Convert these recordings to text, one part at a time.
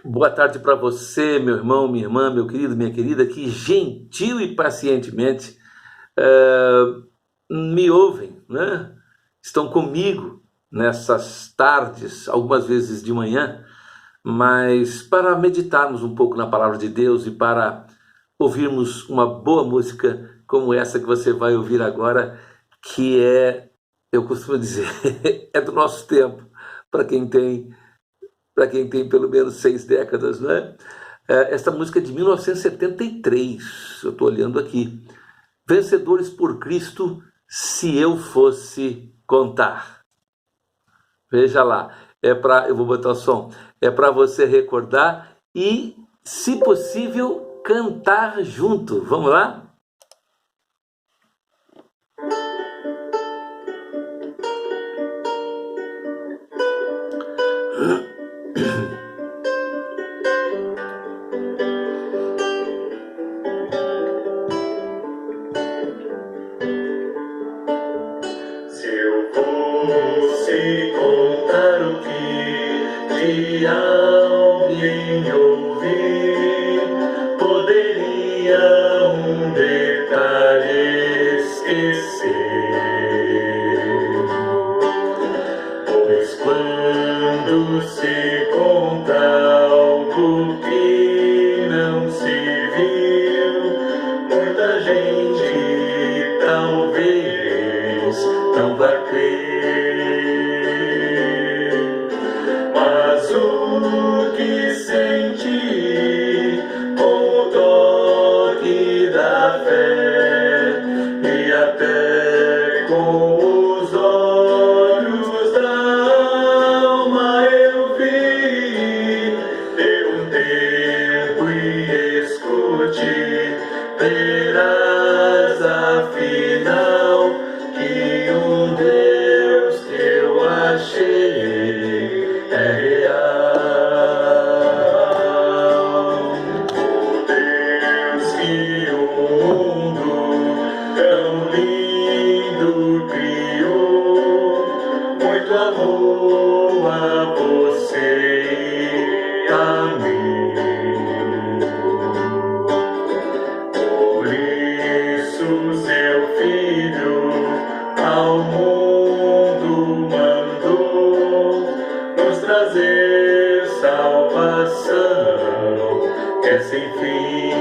Boa tarde para você, meu irmão, minha irmã, meu querido, minha querida, que gentil e pacientemente me ouvem, né? Estão comigo nessas tardes, algumas vezes de manhã, mas para meditarmos um pouco na palavra de Deus e para ouvirmos uma boa música como essa que você vai ouvir agora, que eu costumo dizer, é do nosso tempo, para quem tem para quem tem pelo menos 6 décadas, não é? Esta música é de 1973, eu estou olhando aqui. Vencedores por Cristo, se eu fosse contar. Veja lá, eu vou botar o som, é para você recordar e, se possível, cantar junto. Vamos lá? Se eu fosse contar o que de alguém ouvir, poderia um detalhe esquecer. Pois quando se conta algo que não se viu, muita gente talvez não vai crer, mas o que senti com o toque da fé e até com os olhos da alma eu vi, dê um tempo e escute, verás afinal que um Deus que eu achei é real. O Deus que o mundo tão lindo criou, muito amor a você e a mim. Por isso seu filho ao mundo mandou nos trazer salvação que é sem fim.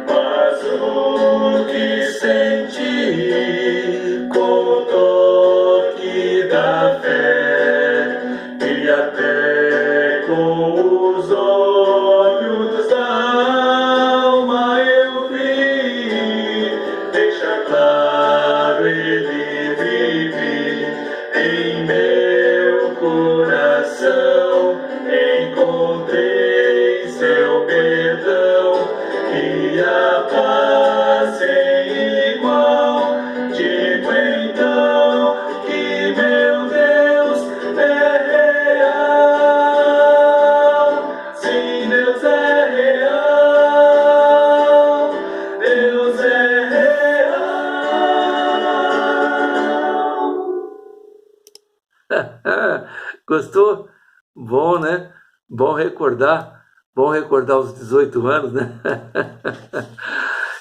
Mas o que senti com o toque da fé e até com os olhos da alma eu vi, deixa claro, ele vive em meu coração. Encontrei seu perdão e a paz sem igual. Digo então que meu Deus é real. Sim, Deus é real. Deus é real. Gostou? Bom, né? Bom recordar os 18 anos, né?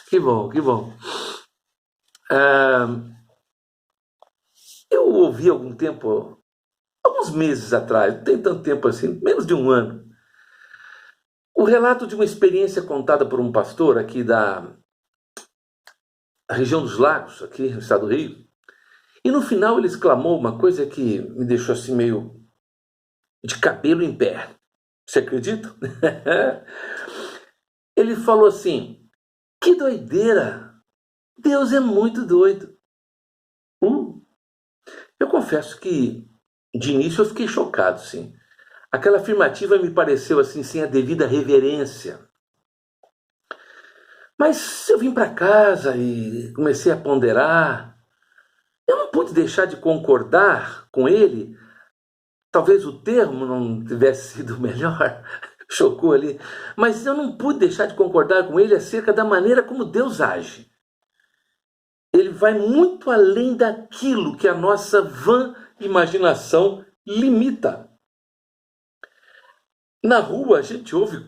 Que bom, que bom. Eu ouvi algum tempo, alguns meses atrás, não tem tanto tempo assim, menos de um ano, o relato de uma experiência contada por um pastor aqui da região dos Lagos, aqui no estado do Rio. E no final ele exclamou uma coisa que me deixou assim meio de cabelo em pé. Você acredita? Ele falou assim: que doideira! Deus é muito doido. Eu confesso que de início eu fiquei chocado, sim. Aquela afirmativa me pareceu assim sem a devida reverência. Mas eu vim para casa e comecei a ponderar. Eu não pude deixar de concordar com ele. Talvez o termo não tivesse sido melhor, chocou ali, mas eu não pude deixar de concordar com ele acerca da maneira como Deus age. Ele vai muito além daquilo que a nossa vã imaginação limita. Na rua a gente ouve,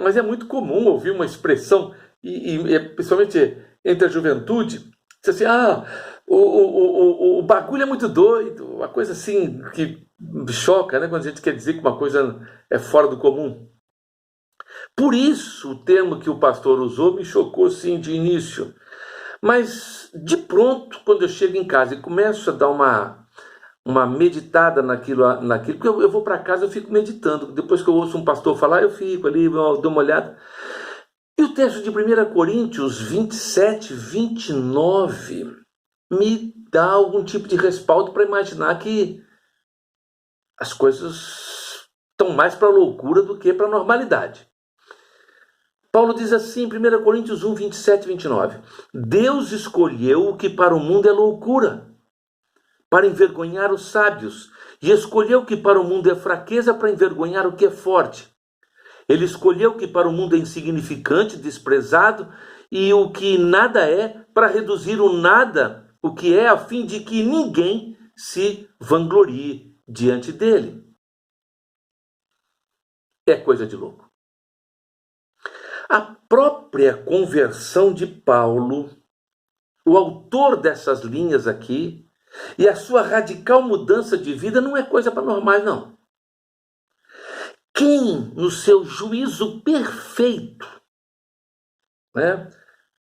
mas é muito comum ouvir uma expressão, principalmente entre a juventude, diz assim, o bagulho é muito doido, uma coisa assim que choca, né, quando a gente quer dizer que uma coisa é fora do comum. Por isso o termo que o pastor usou me chocou sim de início. Mas de pronto, quando eu chego em casa e começo a dar uma meditada naquilo, porque eu vou para casa, eu fico meditando. Depois que eu ouço um pastor falar, eu fico ali, eu dou uma olhada. E o texto de 1 Coríntios 27, 29 me dá algum tipo de respaldo para imaginar que as coisas estão mais para a loucura do que para a normalidade. Paulo diz assim, 1 Coríntios 1, 27 e 29. Deus escolheu o que para o mundo é loucura, para envergonhar os sábios, e escolheu o que para o mundo é fraqueza, para envergonhar o que é forte. Ele escolheu o que para o mundo é insignificante, desprezado, e o que nada é, para reduzir o nada, o que é, a fim de que ninguém se vanglorie diante dele. É coisa de louco. A própria conversão de Paulo, o autor dessas linhas aqui, e a sua radical mudança de vida não é coisa para normais, não. Quem, no seu juízo perfeito, né?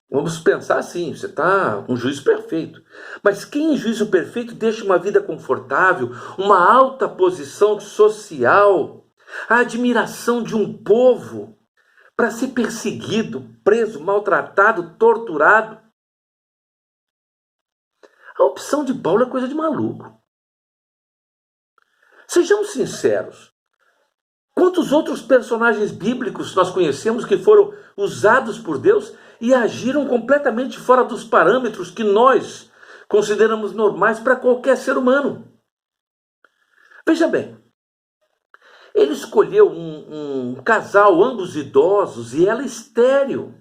Vamos pensar assim, você está com um juízo perfeito, mas quem em juízo perfeito deixa uma vida confortável, uma alta posição social, a admiração de um povo, para ser perseguido, preso, maltratado, torturado? A opção de Paulo é coisa de maluco. Sejamos sinceros. Quantos outros personagens bíblicos nós conhecemos que foram usados por Deus e agiram completamente fora dos parâmetros que nós consideramos normais para qualquer ser humano? Veja bem, ele escolheu um casal, ambos idosos, e ela estéril,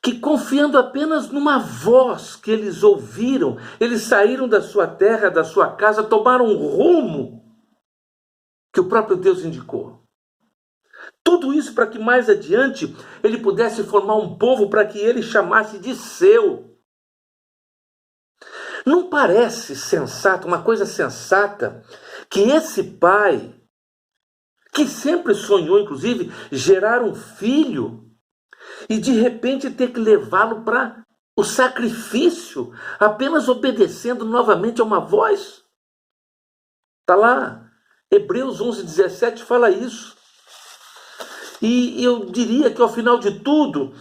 que confiando apenas numa voz que eles ouviram, eles saíram da sua terra, da sua casa, tomaram um rumo que o próprio Deus indicou. Tudo isso para que mais adiante ele pudesse formar um povo para que ele chamasse de seu. Não parece sensato, uma coisa sensata, que esse pai, que sempre sonhou, inclusive, gerar um filho, e de repente ter que levá-lo para o sacrifício, apenas obedecendo novamente a uma voz? Está lá, Hebreus 11:17 fala isso. E eu diria que ao final de tudo,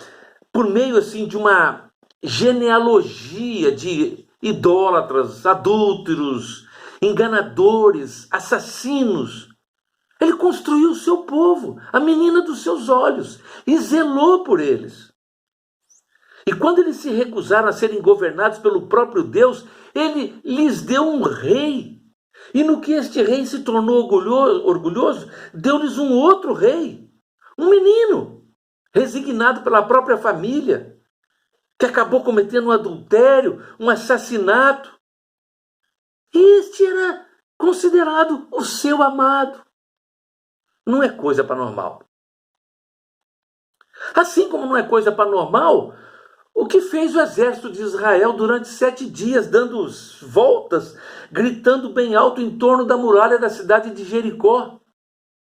por meio assim de uma genealogia de idólatras, adúlteros, enganadores, assassinos, ele construiu o seu povo, a menina dos seus olhos, e zelou por eles. E quando eles se recusaram a serem governados pelo próprio Deus, ele lhes deu um rei. E no que este rei se tornou orgulhoso, deu-lhes um outro rei, um menino, resignado pela própria família, que acabou cometendo um adultério, um assassinato. E este era considerado o seu amado. Não é coisa paranormal. Assim como não é coisa paranormal o que fez o exército de Israel durante 7 dias, dando voltas, gritando bem alto em torno da muralha da cidade de Jericó,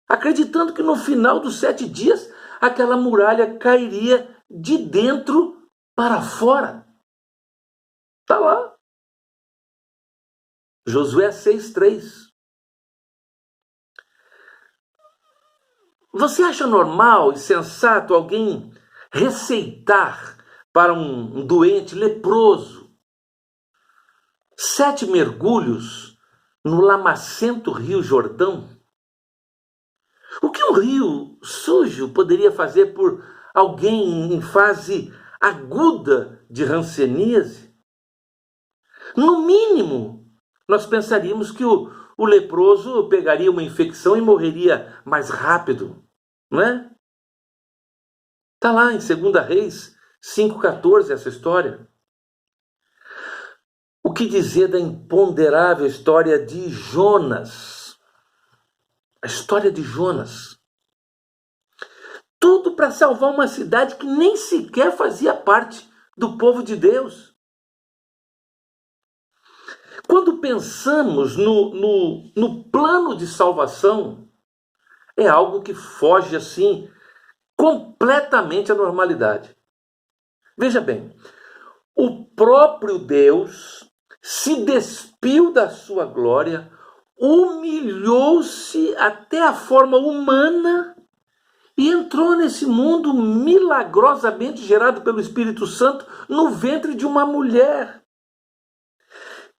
acreditando que no final dos 7 dias aquela muralha cairia de dentro para fora. Está lá. Josué 6:3. Você acha normal e sensato alguém receitar para um doente leproso 7 mergulhos no lamacento Rio Jordão? O que um rio sujo poderia fazer por alguém em fase aguda de hanseníase? No mínimo, nós pensaríamos que o leproso pegaria uma infecção e morreria mais rápido, não é? Está lá em 2 Reis 5:14 essa história. O que dizer da imponderável história de Jonas? A história de Jonas. Tudo para salvar uma cidade que nem sequer fazia parte do povo de Deus. Quando pensamos no plano de salvação, é algo que foge assim completamente à normalidade. Veja bem, o próprio Deus se despiu da sua glória, humilhou-se até a forma humana e entrou nesse mundo milagrosamente gerado pelo Espírito Santo no ventre de uma mulher.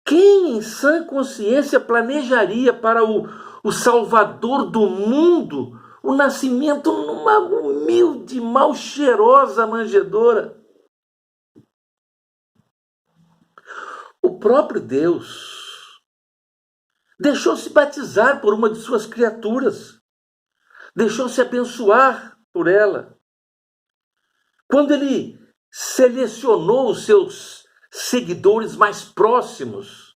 Quem em sã consciência planejaria para o Salvador do mundo o nascimento numa humilde, mal cheirosa manjedoura? O próprio Deus deixou-se batizar por uma de suas criaturas, deixou-se abençoar por ela. Quando ele selecionou os seus seguidores mais próximos,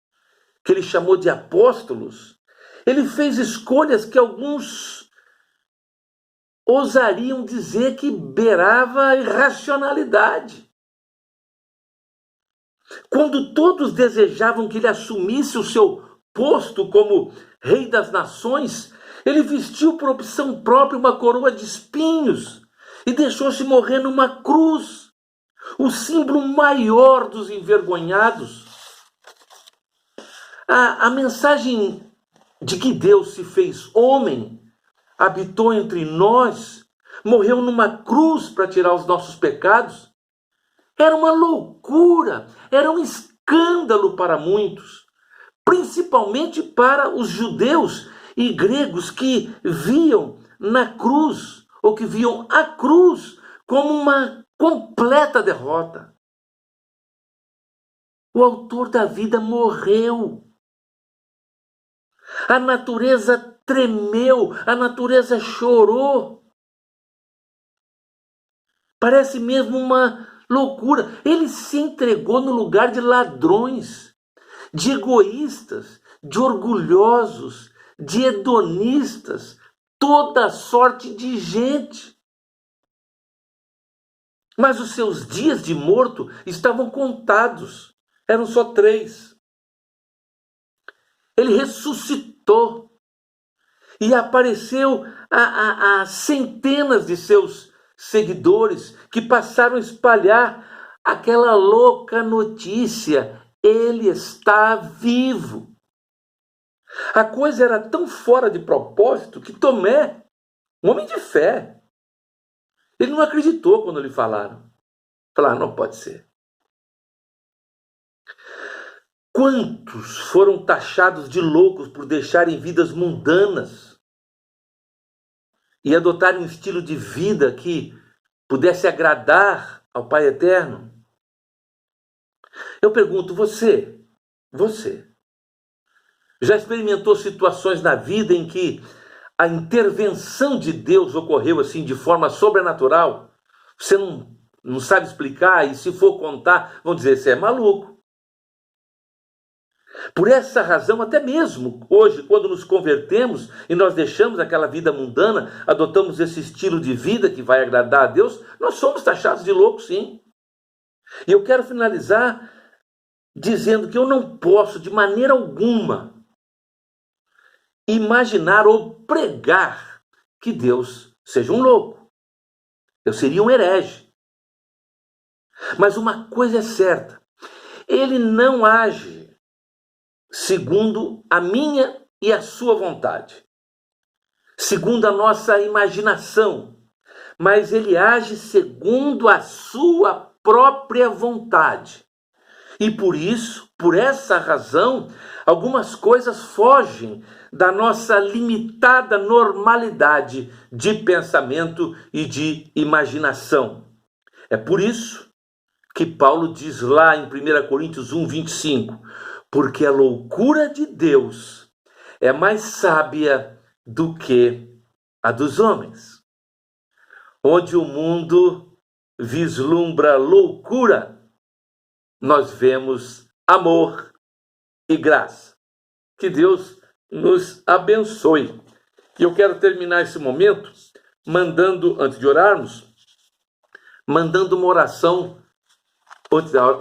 que ele chamou de apóstolos, ele fez escolhas que alguns ousariam dizer que beirava a irracionalidade. Quando todos desejavam que ele assumisse o seu posto como rei das nações, ele vestiu por opção própria uma coroa de espinhos e deixou-se morrer numa cruz, o símbolo maior dos envergonhados. A mensagem de que Deus se fez homem, habitou entre nós, morreu numa cruz para tirar os nossos pecados, era uma loucura, era um escândalo para muitos, principalmente para os judeus e gregos que viam na cruz, ou que viam a cruz como uma completa derrota. O autor da vida morreu. A natureza tremeu, a natureza chorou. Parece mesmo uma loucura. Ele se entregou no lugar de ladrões, de egoístas, de orgulhosos, de hedonistas, toda sorte de gente. Mas os seus dias de morto estavam contados. Eram só 3. Ele ressuscitou e apareceu a centenas de seus seguidores que passaram a espalhar aquela louca notícia: ele está vivo. A coisa era tão fora de propósito que Tomé, um homem de fé, ele não acreditou quando lhe falaram. Falaram, não pode ser. Quantos foram taxados de loucos por deixarem vidas mundanas e adotarem um estilo de vida que pudesse agradar ao Pai Eterno? Eu pergunto, você já experimentou situações na vida em que a intervenção de Deus ocorreu assim de forma sobrenatural? Você não sabe explicar e se for contar, vão dizer, você é maluco. Por essa razão, até mesmo hoje, quando nos convertemos e nós deixamos aquela vida mundana, adotamos esse estilo de vida que vai agradar a Deus, nós somos taxados de loucos, sim. E eu quero finalizar dizendo que eu não posso, de maneira alguma, imaginar ou pregar que Deus seja um louco. Eu seria um herege. Mas uma coisa é certa, ele não age segundo a minha e a sua vontade, segundo a nossa imaginação, mas ele age segundo a sua própria vontade. E por isso, por essa razão, algumas coisas fogem da nossa limitada normalidade de pensamento e de imaginação. É por isso que Paulo diz lá em 1 Coríntios 1:25, porque a loucura de Deus é mais sábia do que a dos homens. Onde o mundo vislumbra loucura, nós vemos amor e graça. Que Deus nos abençoe E eu quero terminar esse momento mandando, antes de orarmos, mandando uma oração,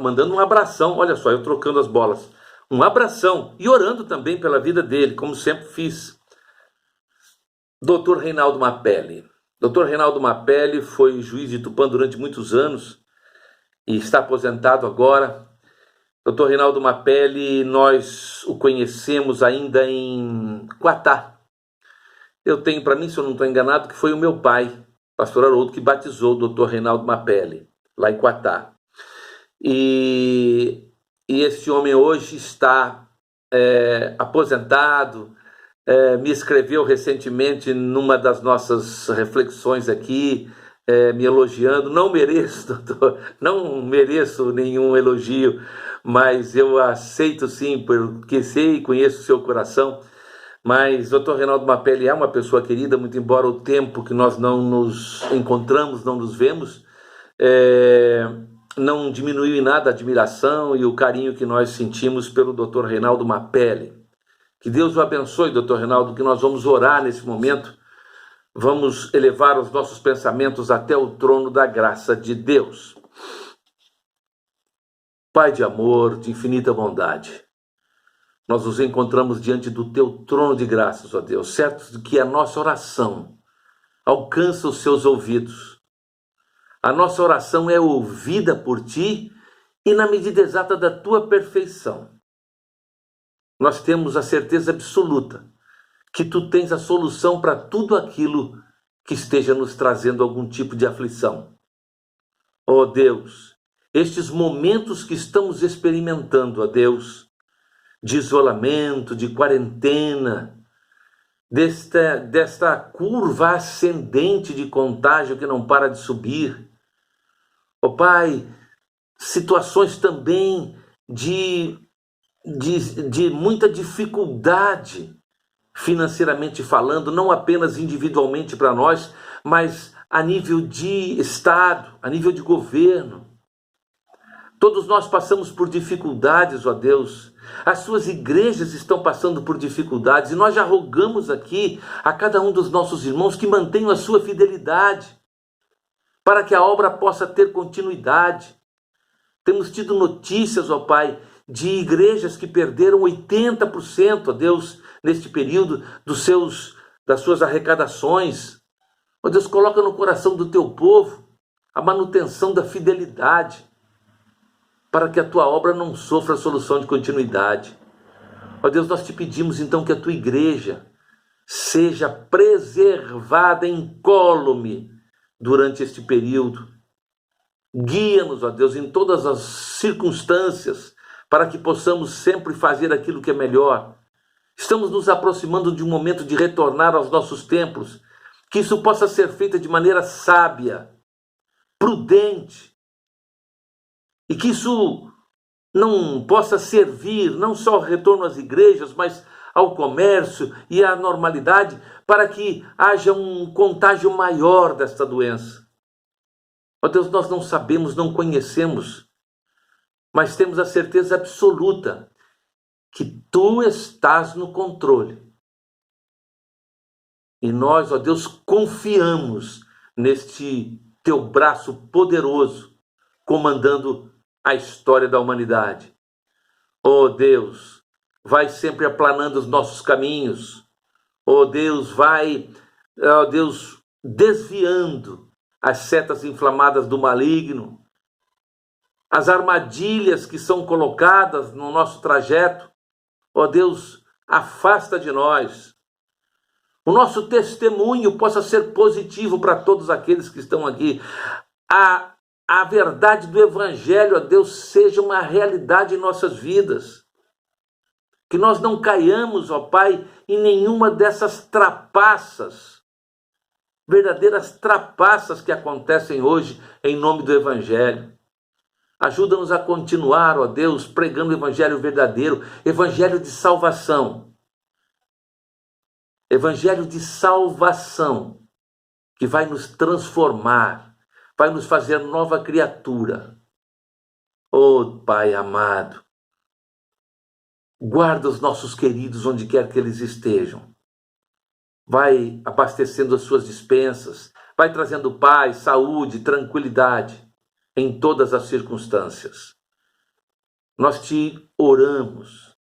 mandando um abração, olha só, eu trocando as bolas, um abração e orando também pela vida dele, como sempre fiz. Dr. Reinaldo Mapelli. Dr. Reinaldo Mapelli foi juiz de Tupã durante muitos anos e está aposentado agora. Dr. Reinaldo Mapelli, nós o conhecemos ainda em Quatá. Eu tenho para mim, se eu não estou enganado, que foi o meu pai, pastor Haroldo, que batizou o Dr. Reinaldo Mapelli, lá em Quatá. E esse homem hoje está aposentado, me escreveu recentemente numa das nossas reflexões aqui, me elogiando. Não mereço, doutor, não mereço nenhum elogio, mas eu aceito sim, porque sei e conheço o seu coração. Mas o Dr. Reinaldo Mapelli é uma pessoa querida, muito embora o tempo que nós não nos encontramos, não nos vemos, não diminuiu em nada a admiração e o carinho que nós sentimos pelo Dr. Reinaldo Mapelli. Que Deus o abençoe, Dr. Reinaldo, que nós vamos orar nesse momento, vamos elevar os nossos pensamentos até o trono da graça de Deus. Pai de amor, de infinita bondade, nós nos encontramos diante do teu trono de graças, ó Deus, certos de que a nossa oração alcança os seus ouvidos. A nossa oração é ouvida por ti e na medida exata da tua perfeição. Nós temos a certeza absoluta que tu tens a solução para tudo aquilo que esteja nos trazendo algum tipo de aflição. Ó Deus, estes momentos que estamos experimentando, ó Deus, de isolamento, de quarentena, desta curva ascendente de contágio que não para de subir. Ó Pai, situações também de muita dificuldade financeiramente falando, não apenas individualmente para nós, mas a nível de Estado, a nível de governo. Todos nós passamos por dificuldades, ó Deus. As suas igrejas estão passando por dificuldades e nós já rogamos aqui a cada um dos nossos irmãos que mantenham a sua fidelidade para que a obra possa ter continuidade. Temos tido notícias, ó Pai, de igrejas que perderam 80%, ó Deus, neste período das suas arrecadações. Ó Deus, coloca no coração do teu povo a manutenção da fidelidade, para que a tua obra não sofra solução de continuidade. Ó Deus, nós te pedimos então que a tua igreja seja preservada incólume durante este período. Guia-nos, ó Deus, em todas as circunstâncias, para que possamos sempre fazer aquilo que é melhor. Estamos nos aproximando de um momento de retornar aos nossos templos, que isso possa ser feito de maneira sábia, prudente, e que isso não possa servir não só ao retorno às igrejas, mas ao comércio e à normalidade, para que haja um contágio maior desta doença. Ó Deus, nós não sabemos, não conhecemos, mas temos a certeza absoluta que tu estás no controle. E nós, ó Deus, confiamos neste teu braço poderoso, comandando a história da humanidade. Ó Deus, vai sempre aplanando os nossos caminhos. Ó Deus, desviando as setas inflamadas do maligno, as armadilhas que são colocadas no nosso trajeto. Ó Deus, afasta de nós. O nosso testemunho possa ser positivo para todos aqueles que estão aqui. A verdade do Evangelho, ó Deus, seja uma realidade em nossas vidas. Que nós não caiamos, ó Pai, em nenhuma dessas trapaças, verdadeiras trapaças que acontecem hoje em nome do Evangelho. Ajuda-nos a continuar, ó Deus, pregando o Evangelho verdadeiro, Evangelho de salvação. Evangelho de salvação, que vai nos transformar, vai nos fazer nova criatura. Oh, Pai amado, guarda os nossos queridos onde quer que eles estejam. vai abastecendo as suas despensas, vai trazendo paz, saúde, tranquilidade em todas as circunstâncias. Nós te oramos,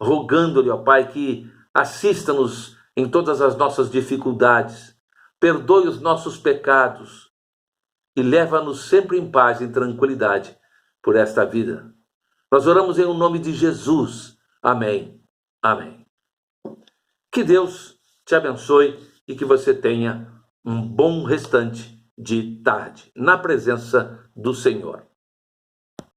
rogando-lhe, ó Pai, que assista-nos em todas as nossas dificuldades, perdoe os nossos pecados e leva-nos sempre em paz e tranquilidade por esta vida. Nós oramos em nome de Jesus. Amém. Amém. Que Deus te abençoe e que você tenha um bom restante de tarde na presença do Senhor.